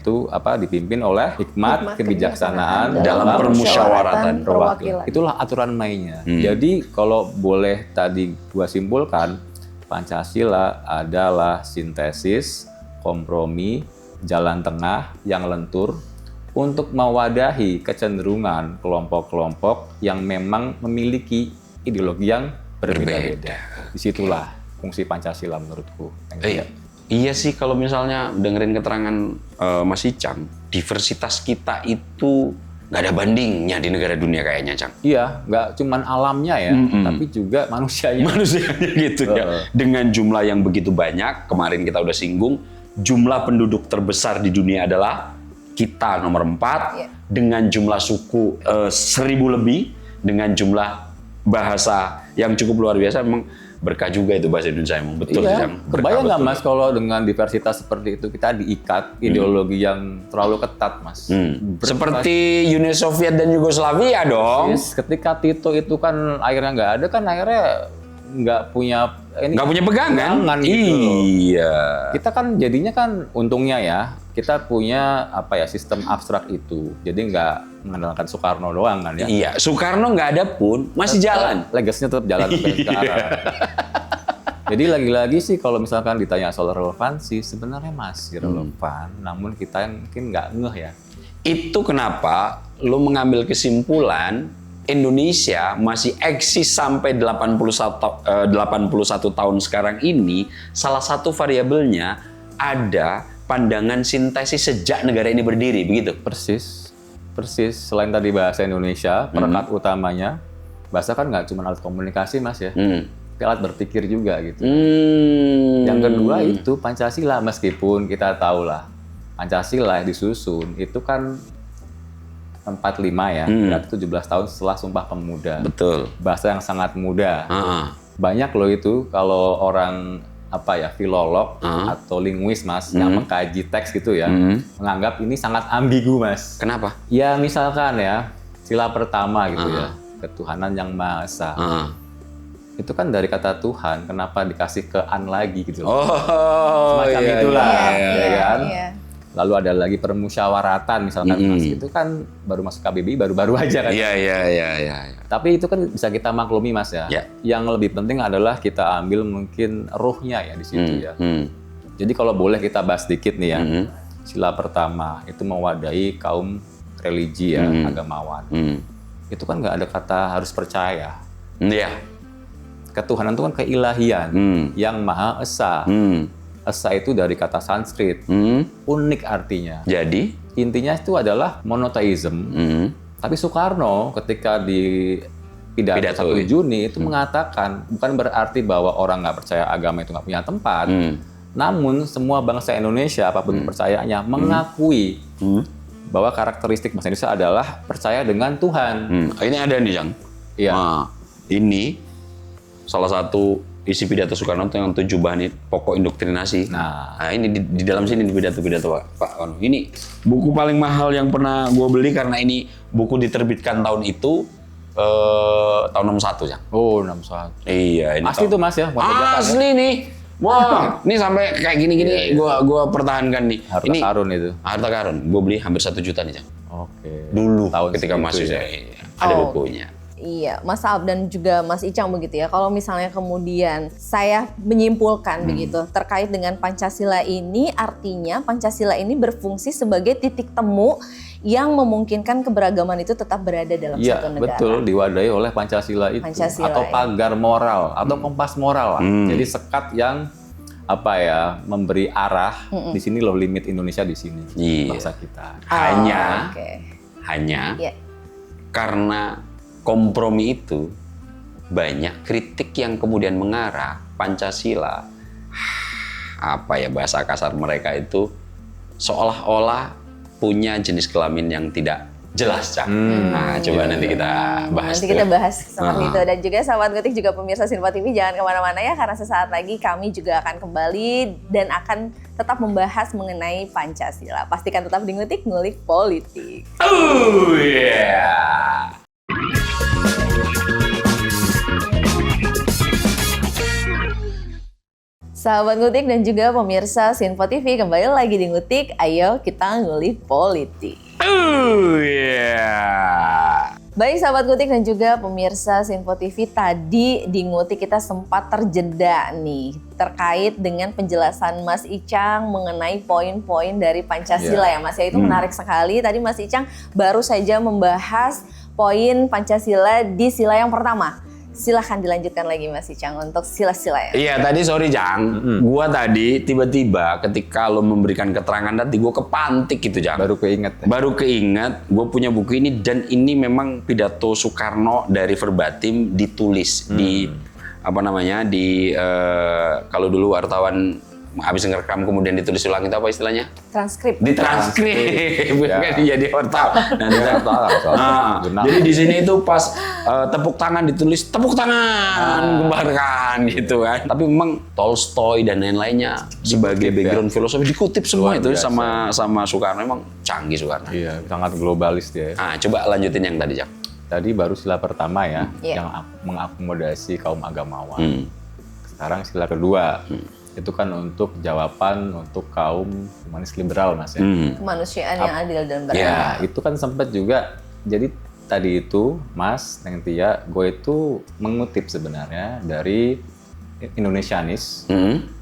itu dipimpin oleh hikmat kebijaksanaan dalam permusyawaratan perwakilan. Itulah aturan mainnya. Jadi kalau boleh tadi gua simpulkan, Pancasila adalah sintesis, kompromi, jalan tengah yang lentur untuk mewadahi kecenderungan kelompok-kelompok yang memang memiliki ideologi yang berbeda. Disitulah fungsi Pancasila menurutku. Iya sih, kalau misalnya dengerin keterangan Mas Icang, diversitas kita itu nggak ada bandingnya di negara dunia kayaknya, Cang. Iya, nggak cuman alamnya ya, tapi juga manusianya. Manusianya gitu ya. Dengan jumlah yang begitu banyak, kemarin kita udah singgung, jumlah penduduk terbesar di dunia adalah kita nomor 4, dengan jumlah suku 1000 lebih, dengan jumlah bahasa yang cukup luar biasa. Memang berkah juga itu bahasa Indonesia, emang betul. Iya, kebayang nggak Mas kalau dengan diversitas seperti itu kita diikat ideologi yang terlalu ketat, Mas. Seperti Uni Soviet dan Yugoslavia dong. Ketika Tito itu kan akhirnya nggak ada, kan akhirnya nggak punya pegangan gitu loh. Iya. Kita kan jadinya kan untungnya ya, kita punya sistem abstrak itu. Jadi nggak mengandalkan Soekarno doang kan ya. Iya, Soekarno nggak ada pun masih jalan. Legasinya tetap jalan ke arah. Jadi lagi-lagi sih kalau misalkan ditanya soal relevansi, sebenarnya masih relevan, namun kita yang mungkin nggak ngeh ya. Itu kenapa lo mengambil kesimpulan Indonesia masih eksis sampai 81 tahun sekarang ini, salah satu variabelnya ada pandangan sintesis sejak negara ini berdiri, begitu? Persis. Selain tadi bahasa Indonesia, perekat utamanya, bahasa kan nggak cuma alat komunikasi, Mas ya. Tapi alat berpikir juga gitu. Yang kedua itu Pancasila, meskipun kita tahu lah, Pancasila disusun itu kan 45 ya, berarti 17 tahun setelah Sumpah Pemuda. Betul. Bahasa yang sangat mudah. Banyak loh itu kalau orang filolog atau linguis, Mas, yang mengkaji teks gitu ya, menganggap ini sangat ambigu, Mas. Kenapa? Ya misalkan ya, sila pertama gitu ya, ketuhanan yang Maha Esa. Itu kan dari kata Tuhan, kenapa dikasih ke an lagi gitu loh. Semacam itulah, ya kan? Iya. Lalu ada lagi permusyawaratan misalkan, Mas, itu kan baru masuk KBBI baru-baru aja kan. Iya. Tapi itu kan bisa kita maklumi, Mas ya. Yang lebih penting adalah kita ambil mungkin ruhnya ya di situ ya. Jadi kalau boleh kita bahas sedikit nih ya. Sila pertama itu mewadahi kaum religi ya, agamawan. Itu kan nggak ada kata harus percaya. Iya. Ketuhanan itu kan keilahian yang Maha Esa. Esa itu dari kata Sanskrit, unik artinya. Jadi intinya itu adalah monoteism. Tapi Soekarno ketika di pidato 1 Juni itu mengatakan bukan berarti bahwa orang nggak percaya agama itu nggak punya tempat. Namun semua bangsa Indonesia apapun kepercayaannya mengakui bahwa karakteristik bangsa Indonesia adalah percaya dengan Tuhan. Ini ada nih, Jang. Iya. Nah, ini salah satu isi pidato Soekarno yang 7 bahan pokok indoktrinasi. Nah, ini di dalam sini di pidato Pak Ono. Ini buku paling mahal yang pernah gue beli karena ini buku diterbitkan tahun itu tahun 61, Jang. Oh, 61. Iya, ini asli tuh, Mas ya. Asli nih. Wah, ini sampai kayak gini-gini gua pertahankan nih. Harta karun itu. Harta karun. Gue beli hampir 1 juta nih, Jang. Oke. Dulu Tahun ketika masih ya. saya ada bukunya. Iya, Mas Alp dan juga Mas Icang begitu ya. Kalau misalnya kemudian saya menyimpulkan begitu terkait dengan Pancasila ini, artinya Pancasila ini berfungsi sebagai titik temu yang memungkinkan keberagaman itu tetap berada dalam satu negara. Iya, betul, diwadahi oleh Pancasila itu. Atau pagar moral atau kompas moral lah. Jadi sekat yang memberi arah. Di sini loh limit Indonesia di sini. Bangsa kita. Hanya karena kompromi itu banyak kritik yang kemudian mengarah Pancasila, bahasa kasar mereka itu seolah-olah punya jenis kelamin yang tidak jelas, Cak. Nah, coba nanti kita bahas. Nanti kita bahas seperti itu. Dan juga sahabat Ngutik, juga pemirsa Sinpo TV, jangan kemana-mana ya, karena sesaat lagi kami juga akan kembali dan akan tetap membahas mengenai Pancasila. Pastikan tetap di Ngutik, ngulik politik. Oh yeah. Sahabat Ngutik dan juga pemirsa Sinfo TV, kembali lagi di Ngutik. Ayo kita ngulik politik. Baik sahabat Ngutik dan juga pemirsa Sinfo TV, tadi di Ngutik kita sempat terjeda nih terkait dengan penjelasan Mas Icang mengenai poin-poin dari Pancasila ya Mas ya. Itu menarik sekali. Tadi Mas Icang baru saja membahas poin Pancasila di sila yang pertama. Silahkan dilanjutkan lagi Mas Icang untuk sila-sila ya. Iya tadi sorry Jang, gua tadi tiba-tiba ketika lo memberikan keterangan tadi gua kepantik gitu Jang. Baru keinget. Baru keinget, gue punya buku ini dan ini memang pidato Soekarno dari verbatim ditulis di apa namanya di kalau dulu wartawan habis ngerekam kemudian ditulis ulang itu apa istilahnya? Transkrip. Ditranskrip, bukan jadi wartawan. Nah, Jadi di sini itu pas tepuk tangan ditulis tepuk tangan gembarkan gitu kan. Tapi memang Tolstoy dan lain-lainnya sebagai background filosofi dikutip semua itu sama Soekarno. Memang canggih Soekarno. Iya, sangat globalis dia. Ah, coba lanjutin yang tadi, Jak. Tadi baru sila pertama ya, Iya. yang mengakomodasi kaum agamawan. Sekarang sila kedua, itu kan untuk jawaban untuk kaum humanis liberal Mas ya. Kemanusiaan yang adil dan beradab. Ya, itu kan sempat juga. Jadi tadi itu Mas Neng Tia, gue itu mengutip sebenarnya dari Indonesianis,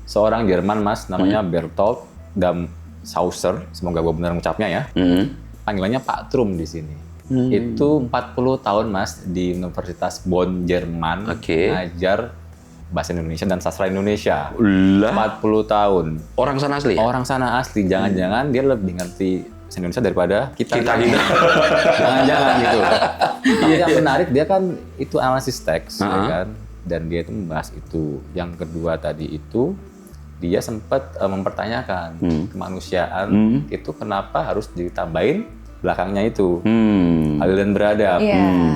seorang Jerman Mas, namanya Bertolt Sauser, semoga gue benar mengucapnya ya. Panggilannya Pak Trum di sini. Itu 40 tahun Mas di Universitas Bonn, Jerman, Oke. ngajar bahasa Indonesia dan sastra Indonesia. Lah, 40 tahun. orang sana asli ya? Orang sana asli, jangan-jangan dia lebih ngerti bahasa Indonesia daripada kita. Jangan-jangan gitu. Tapi yang menarik dia kan itu analisis teks, ya kan? Dan dia itu membahas itu. Yang kedua tadi itu dia sempat mempertanyakan kemanusiaan itu kenapa harus ditambahin belakangnya itu adil dan beradab.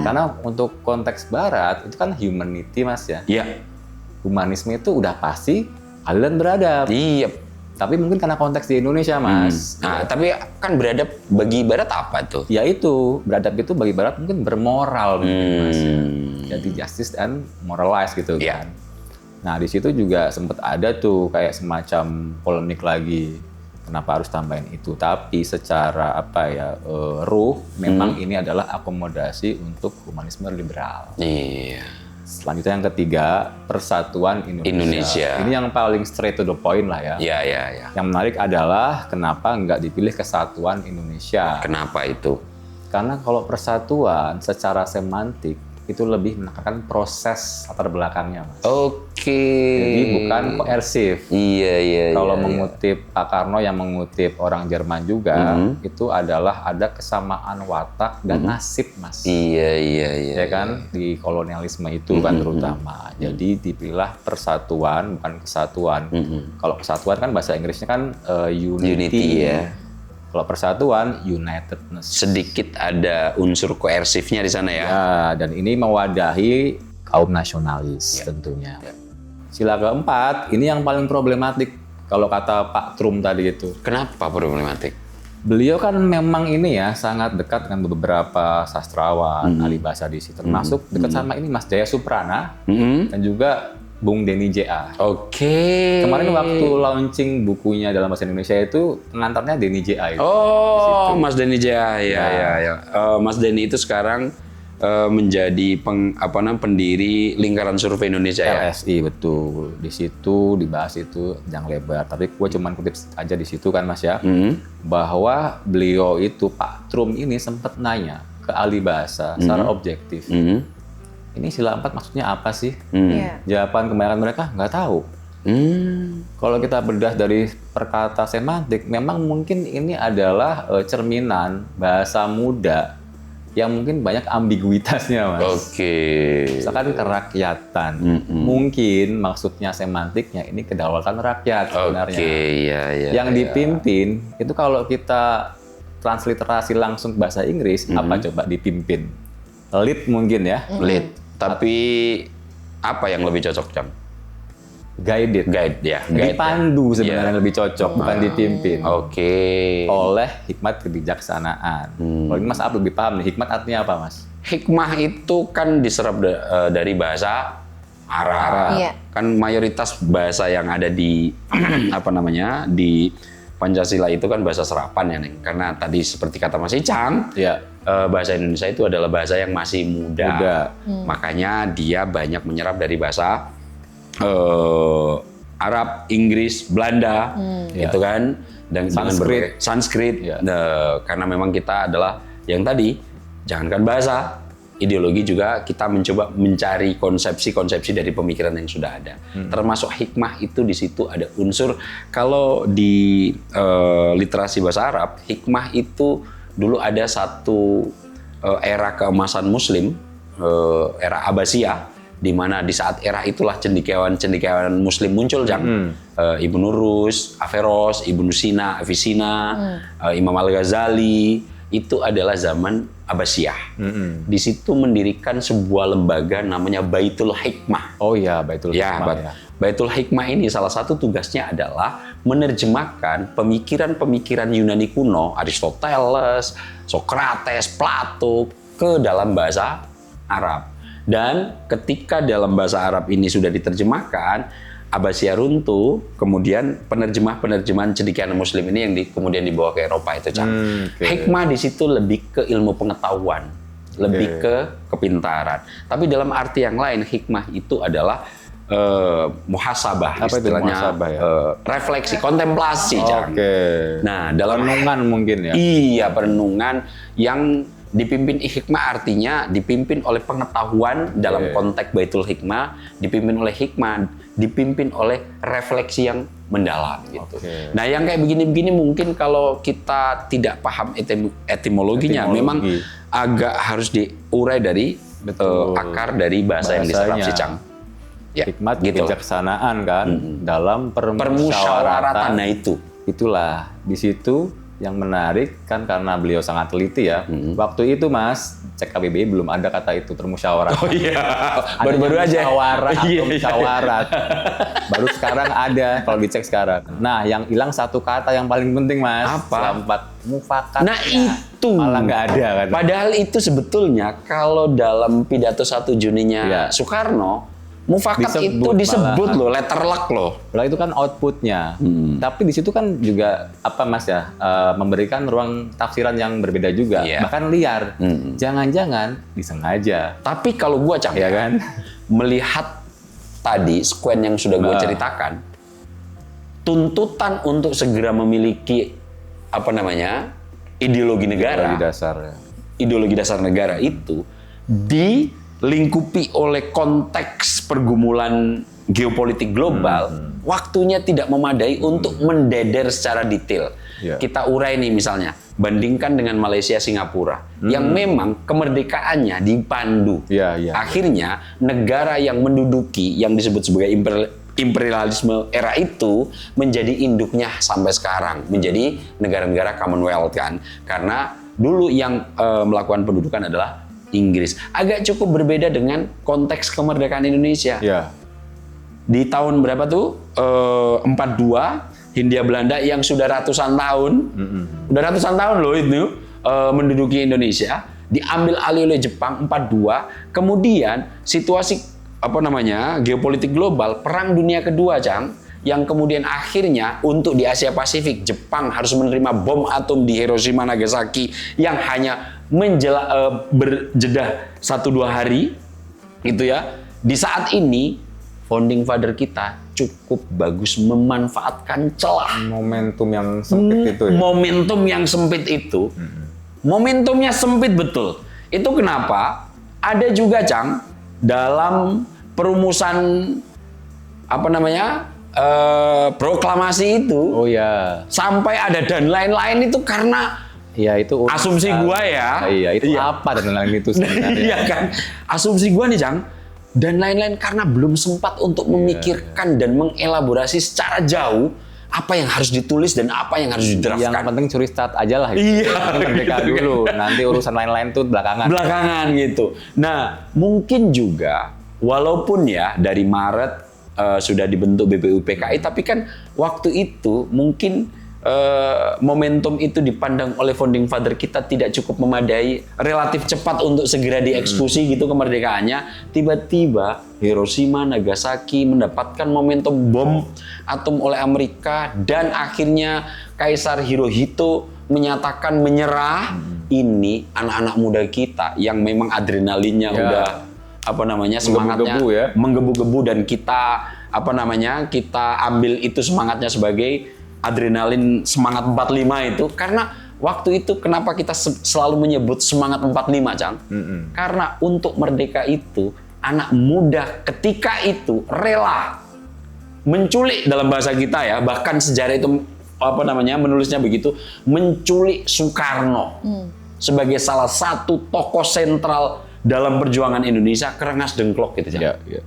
Karena untuk konteks Barat itu kan humanity Mas ya. Iya. Humanisme itu udah pasti adil dan beradab. Iya. Tapi mungkin karena konteks di Indonesia, Mas. Nah, tapi kan beradab bagi Barat apa tuh? Ya itu, beradab itu bagi Barat mungkin bermoral mungkin, Mas. Ya. Jadi justice dan moralize gitu Iya. kan. Nah, di situ juga sempat ada tuh kayak semacam polemik lagi. Kenapa harus tambahin itu? Tapi secara apa ya, ruh memang ini adalah akomodasi untuk humanisme liberal. Iya. Selanjutnya yang ketiga, Persatuan Indonesia. Ini yang paling straight to the point lah ya. Iya. Yang menarik adalah kenapa nggak dipilih Kesatuan Indonesia. Kenapa itu? Karena kalau persatuan secara semantik itu lebih menekankan proses latar belakangnya, Mas. Oke. Jadi bukan koersif. Iya. Kalau mengutip Pak Karno yang mengutip orang Jerman juga, itu adalah ada kesamaan watak dan nasib, Mas. Iya. Ya kan, di kolonialisme itu kan terutama. Jadi dipilih persatuan bukan kesatuan. Kalau kesatuan kan bahasa Inggrisnya kan unity ya. Kalau persatuan unitedness. Sedikit ada unsur koersifnya di sana ya. Ya, dan ini mewadahi kaum nasionalis tentunya. Sila keempat, ini yang paling problematik kalau kata Pak Trum tadi itu. Kenapa problematik? Beliau kan memang ini ya sangat dekat dengan beberapa sastrawan, ahli bahasa di sini, termasuk dekat sama ini Mas Jaya Suprana dan juga Bung Denny J.A. Oke. Kemarin waktu launching bukunya dalam bahasa Indonesia itu pengantarnya Denny J.A. itu. Oh, Mas Denny Jaya. Ya. Mas Denny itu sekarang menjadi pendiri Lingkaran Survei Indonesia ya. LSI betul. Di situ dibahas itu yang lebar. Tapi gue cuma kutip aja di situ kan Mas ya. Bahwa beliau itu Pak Trum ini sempat nanya ke ahli bahasa secara objektif. Ini sila 4 maksudnya apa sih? Jawaban kebanyakan mereka nggak tahu. Kalau kita bedah dari perkata semantik, memang mungkin ini adalah cerminan bahasa muda yang mungkin banyak ambiguitasnya, Mas. Oke. Misalkan kerakyatan, mungkin maksudnya semantiknya ini kedaulatan rakyat sebenarnya. Oke, iya. Yang dipimpin itu kalau kita transliterasi langsung bahasa Inggris, apa coba dipimpin? Lead mungkin ya. Lead. Tapi apa yang lebih cocok, Cam? Guided. Guide ya. Dipandu sebenarnya lebih cocok, bukan dipimpin. Oke. Oleh hikmat kebijaksanaan. Kalau ini Mas Ab lebih paham nih, hikmat artinya apa Mas? Hikmah itu kan diserap dari bahasa Arab. Iya. Kan mayoritas bahasa yang ada di di Pancasila itu kan bahasa serapan ya, Neng. Karena tadi seperti kata Mas Icang, Ya. bahasa Indonesia itu adalah bahasa yang masih muda. Makanya dia banyak menyerap dari bahasa Arab, Inggris, Belanda, gitu kan. Dan dengan berbagai- Sanskrit. Ya. Karena memang kita adalah yang tadi, jangankan bahasa, ideologi juga kita mencoba mencari konsepsi-konsepsi dari pemikiran yang sudah ada. Termasuk hikmah itu di situ ada unsur. Kalau di literasi bahasa Arab, hikmah itu dulu ada satu era keemasan Muslim, era Abbasiyah, di mana di saat era itulah cendekiawan Muslim muncul, Ibnu Rus, Averroes, Ibnu Sina, Avicenna, Imam Al-Ghazali, itu adalah zaman Abbasiyah. Di situ mendirikan sebuah lembaga namanya Baitul Hikmah. Oh iya, Baitul Hikmah ya. Baitul Hikmah ini salah satu tugasnya adalah menerjemahkan pemikiran-pemikiran Yunani kuno, Aristoteles, Socrates, Plato, ke dalam bahasa Arab. Dan ketika dalam bahasa Arab ini sudah diterjemahkan, Abbasiyah runtuh, kemudian penerjemahan cendekiawan Muslim ini yang kemudian dibawa ke Eropa itu, Hikmah di situ lebih ke ilmu pengetahuan, lebih ke kepintaran. Tapi dalam arti yang lain, hikmah itu adalah muhasabah, istilahnya muhasabah ya? Refleksi, kontemplasi, Nah, dalam renungan mungkin ya. Iya, perenungan yang dipimpin hikmah, artinya dipimpin oleh pengetahuan dalam konteks Baitul Hikmah, dipimpin oleh hikmah, dipimpin oleh refleksi yang mendalam gitu. Nah, yang kayak begini-begini mungkin kalau kita tidak paham etimologinya, memang agak harus diurai dari akar dari bahasa yang diserap si Cang. Ya, hikmat kebijaksanaan kan dalam permusyawaratan. Nah itu. Itulah di situ yang menarik kan karena beliau sangat teliti ya. Waktu itu Mas, cek KBBI belum ada kata itu permusyawaratan. Oh iya, baru-baru aja. Musyawarah atau musyawarat. Baru sekarang ada kalau dicek sekarang. Nah, yang hilang satu kata yang paling penting Mas. Apa? Mufakat. Nah itu. Malah nggak ada kan. Padahal itu sebetulnya kalau dalam pidato 1 Juninya Soekarno, mufakat itu disebut loh, letter luck loh. Lah itu kan outputnya. Tapi di situ kan juga apa Mas ya, memberikan ruang tafsiran yang berbeda juga, bahkan liar. Jangan-jangan disengaja. Tapi kalau gua Cang, ya kan, melihat tadi sekuen yang sudah gua ceritakan, tuntutan untuk segera memiliki ideologi negara, ideologi dasar negara itu dilingkupi oleh konteks pergumulan geopolitik global, waktunya tidak memadai untuk mendeder secara detail. Kita urai nih misalnya, bandingkan dengan Malaysia, Singapura, yang memang kemerdekaannya dipandu. Akhirnya negara yang menduduki, yang disebut sebagai imperialisme era itu, menjadi induknya sampai sekarang, menjadi negara-negara Commonwealth kan. Karena dulu yang melakukan pendudukan adalah Inggris. Agak cukup berbeda dengan konteks kemerdekaan Indonesia. Di tahun berapa tuh? 42, Hindia Belanda yang sudah ratusan tahun, loh itu menduduki Indonesia, diambil alih oleh Jepang 42. Kemudian situasi geopolitik global, Perang Dunia Kedua, Cang, yang kemudian akhirnya untuk di Asia Pasifik, Jepang harus menerima bom atom di Hiroshima Nagasaki yang hanya berjeda 1-2 hari, gitu ya. Di saat ini, founding father kita cukup bagus memanfaatkan celah. Momentum yang sempit itu ya? Momentum yang sempit itu. Momentumnya sempit betul. Itu kenapa ada juga, Cang, dalam perumusan proklamasi itu. Sampai ada dan lain-lain itu karena itu asumsi gua ya. Itu apa dan lain-lain itu sebenarnya. Iya kan? Asumsi gua nih, Cang. Dan lain-lain karena belum sempat untuk memikirkan dan mengelaborasi secara jauh apa yang harus ditulis dan apa yang harus didraftkan. Yang penting curi start aja lah. Merdeka dulu. Nanti urusan lain-lain tuh belakangan. Belakangan gitu. Nah, mungkin juga walaupun ya dari Maret sudah dibentuk BPUPKI, tapi kan waktu itu mungkin momentum itu dipandang oleh founding father kita tidak cukup memadai, relatif cepat untuk segera dieksekusi gitu kemerdekaannya, tiba-tiba Hiroshima, Nagasaki mendapatkan momentum bom atom oleh Amerika dan akhirnya Kaisar Hirohito menyatakan menyerah. Ini anak-anak muda kita yang memang adrenalinnya udah semangatnya menggebu-gebu dan kita kita ambil itu semangatnya sebagai adrenalin semangat 45 itu karena waktu itu kenapa kita selalu menyebut semangat 45, Cang? Karena untuk merdeka itu anak muda ketika itu rela menculik dalam bahasa kita ya, bahkan sejarah itu menulisnya begitu, menculik Soekarno sebagai salah satu tokoh sentral dalam perjuangan Indonesia kerengas dengklok gitu, Cang. Ya.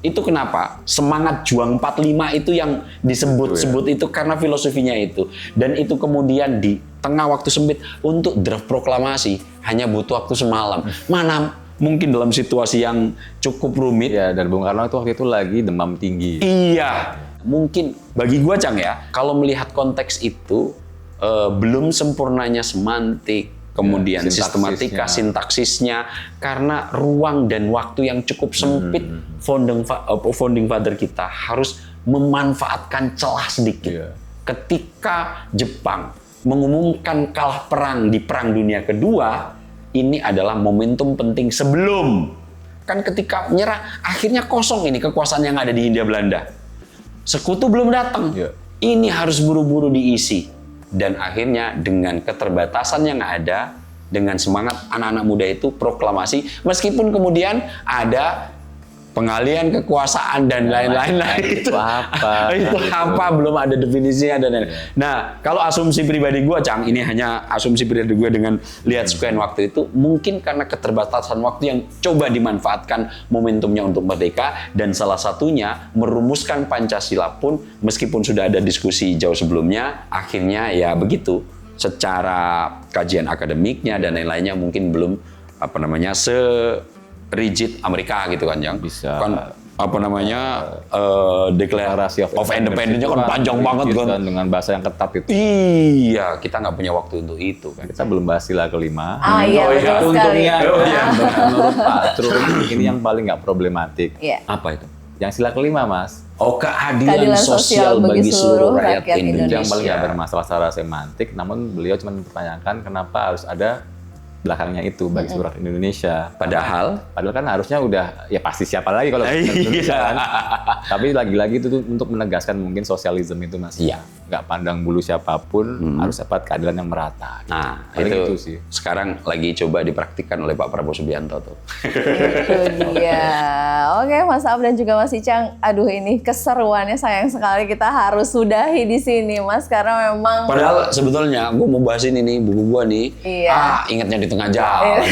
Itu kenapa semangat juang 45 itu yang disebut-sebut itu karena filosofinya itu, dan itu kemudian di tengah waktu sempit untuk draft proklamasi hanya butuh waktu semalam. Mana mungkin dalam situasi yang cukup rumit Ya, dan Bung Karno itu waktu itu lagi demam tinggi. Iya, mungkin bagi gua, Cang, ya, kalau melihat konteks itu belum sempurnanya semantik, kemudian sistematika, sintaksisnya, karena ruang dan waktu yang cukup sempit, founding father kita harus memanfaatkan celah sedikit. Ketika Jepang mengumumkan kalah perang di Perang Dunia Kedua, ini adalah momentum penting sebelum, kan ketika menyerah, akhirnya kosong ini kekuasaan yang ada di Hindia Belanda. Sekutu belum datang, ini harus buru-buru diisi. Dan akhirnya dengan keterbatasan yang ada, dengan semangat anak-anak muda itu proklamasi, meskipun kemudian ada pengalihan kekuasaan dan lain-lain. Itu apa? Itu apa? Belum ada definisinya dan lain-lain. Nah, kalau asumsi pribadi gue, Cang, ini hanya asumsi pribadi gue dengan lihat sekian waktu itu, mungkin karena keterbatasan waktu yang coba dimanfaatkan momentumnya untuk merdeka, dan salah satunya merumuskan Pancasila pun meskipun sudah ada diskusi jauh sebelumnya, akhirnya ya begitu. Secara kajian akademiknya dan lain-lainnya mungkin belum rigid Amerika gitu kan, yang bisa kan Declaration of Independence kan panjang banget kan, dengan bahasa yang ketat itu. Iya, kita nggak punya waktu untuk itu kan. Kita belum bahas sila kelima. Iya, betul sekali. Untungnya menurut Pak Trun ini yang paling nggak problematik. Apa itu? Yang sila kelima, Mas. Keadilan sosial bagi seluruh rakyat Indonesia. Yang paling nggak bermasalah secara semantik, namun beliau cuma mempertanyakan kenapa harus ada belakangnya itu bagi seluruh rakyat Indonesia. Padahal kan harusnya udah, ya pasti siapa lagi kalau Indonesia kan. Tapi lagi-lagi itu tuh untuk menegaskan mungkin sosialisme itu masih nggak pandang bulu siapapun, harus dapat keadilan yang merata. Nah, itu sih. Sekarang lagi coba dipraktikkan oleh Pak Prabowo Subianto tuh. Itu dia. Oke, Mas Ab dan juga Mas Icang. Aduh, ini keseruannya sayang sekali kita harus sudahi di sini, Mas, karena memang. Padahal sebetulnya gue mau bahas ini nih, buku gue nih. Ingatnya di tengah jalan.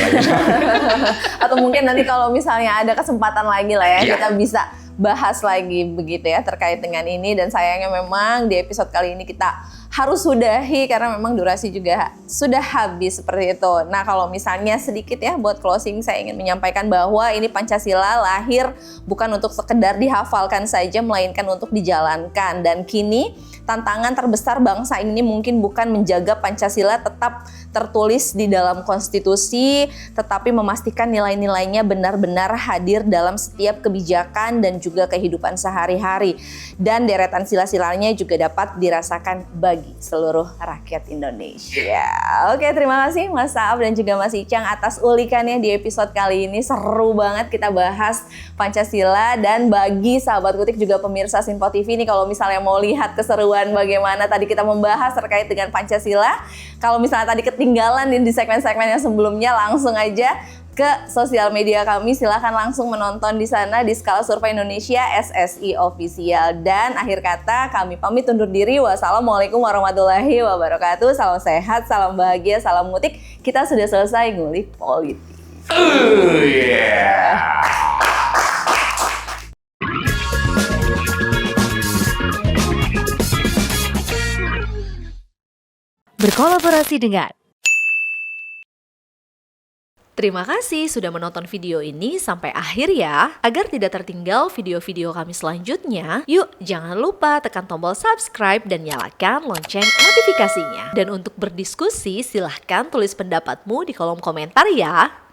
Atau mungkin nanti kalau misalnya ada kesempatan lagi lah ya, kita bisa bahas lagi begitu ya terkait dengan ini. Dan sayangnya memang di episode kali ini kita harus sudahi karena memang durasi juga sudah habis seperti itu. Nah, kalau misalnya sedikit ya buat closing, saya ingin menyampaikan bahwa ini Pancasila lahir bukan untuk sekedar dihafalkan saja, melainkan untuk dijalankan. Dan kini tantangan terbesar bangsa ini mungkin bukan menjaga Pancasila tetap tertulis di dalam konstitusi, tetapi memastikan nilai-nilainya benar-benar hadir dalam setiap kebijakan dan juga kehidupan sehari-hari. Dan deretan sila-silanya juga dapat dirasakan bagi seluruh rakyat Indonesia. Oke, terima kasih Mas Saab dan juga Mas Icang atas ulikannya di episode kali ini. Seru banget kita bahas Pancasila. Dan bagi sahabat Kutik juga pemirsa Sinpo TV ini, kalau misalnya mau lihat keseruan bagaimana tadi kita membahas terkait dengan Pancasila, kalau misalnya tadi ketinggalan di segmen-segmen yang sebelumnya, langsung aja ke sosial media kami, silahkan langsung menonton di sana di Skala Survei Indonesia SSI Official. Dan akhir kata kami pamit undur diri. Wassalamualaikum warahmatullahi wabarakatuh. Salam sehat, salam bahagia, salam ngutik. Kita sudah selesai ngulik politik. Berkolaborasi dengan Terima kasih sudah menonton video ini sampai akhir ya. Agar tidak tertinggal video-video kami selanjutnya, yuk jangan lupa tekan tombol subscribe dan nyalakan lonceng notifikasinya. Dan untuk berdiskusi, silahkan tulis pendapatmu di kolom komentar ya.